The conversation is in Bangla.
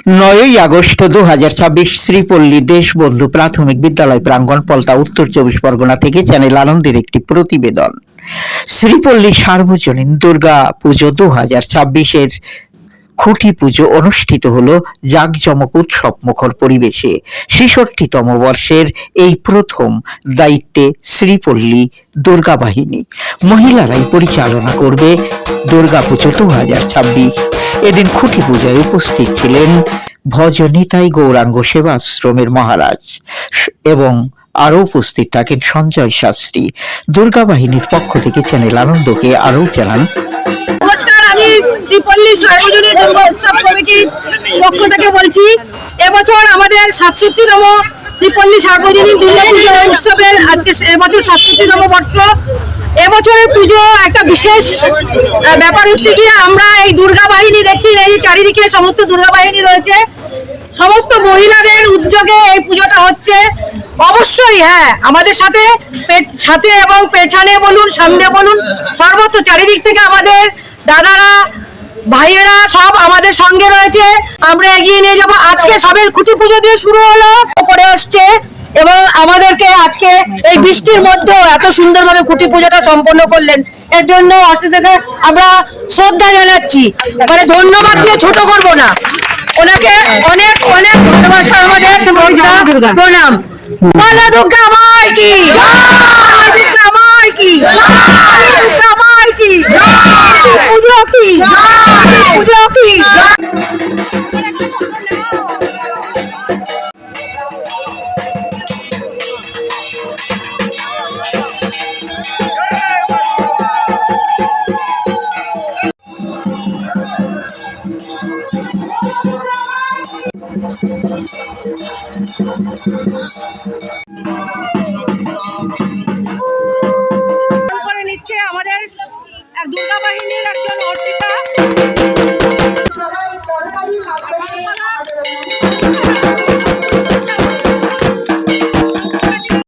9ই আগস্ট 2026 শ্রীপল্লী দেশবন্ধু প্রাথমিক বিদ্যালয় প্রাঙ্গণ, পলতা, উত্তর 24 পরগনা থেকে চ্যানেল আনন্দের একটি প্রতিবেদন। শ্রীপল্লী সার্বজনীন দুর্গা পুজো 2026-এর খুঁটি পুজো অনুষ্ঠিত হলো জাঁকজমক উৎসব মুখর পরিবেশে। 66তম বর্ষের এই প্রথম দায়িত্বে শ্রীপল্লী দুর্গা বাহিনী মহিলারাই পরিচালনা করবে দুর্গা পুজো 2026। এদিন খুঁটি পূজায় উপস্থিত ছিলেন ভজনিতাই গৌরাঙ্গ সেবাশ্রমের মহারাজ এবং আরও উপস্থিত থাকেন সঞ্জয় শাস্ত্রী। দুর্গা বাহিনীর পক্ষ থেকে চ্যানেল আনন্দকে আরও জানান। নমস্কার, আমি শ্রীপল্লী সার্বজনীন দুর্গা উৎসব কমিটির পক্ষ থেকে বলছি। এবছর আমাদের 67তম শ্রীপল্লী সার্বজনীন দুর্গা পুজো উৎসবের আজকে এবছর 67তম বর্ষ। এবছরের পুজো একটা বিশেষ ব্যাপার হচ্ছে কি, আমরা এই দুর্গা বাহিনী দেখছি, এই চারিদিকে সমস্ত দুর্গা বাহিনী রয়েছে, সমস্ত মহিলাদের উদ্যোগে এই পুজোটা হচ্ছে। অবশ্যই হ্যাঁ, আমাদের সাথে সাথে এবং পেছনে বলুন, সামনে বলুন, সর্বত্র চারিদিক থেকে আমাদের দাদারা ভাইয়েরা সব আমাদের সঙ্গে রয়েছে। আমরা এগিয়ে নিয়ে যাবো। আজকে সবের খুঁটি পুজো দিয়ে শুরু হলো করে আসছে এবং আমাদেরকে আজকে এই বৃষ্টির মধ্যেও এত সুন্দরভাবে খুঁটি পুজোটা সম্পন্ন করলেন, এর জন্য অস্ত থেকে আমরা শ্রদ্ধা জানাচ্ছি। মানে ধন্যবাদ দিয়ে ছোট করবো না, ওনাকে অনেক অনেক ভালোবাসা, আমাদের প্রণাম। বলো দুর্গা মাই কি, দুর্গা মাই কি, দুর্গা মাই কি, পুজো কি, পুজো কি। করে নিচ্ছে আমাদের দুর্গা বাহিনীর একজন অর্পিতা।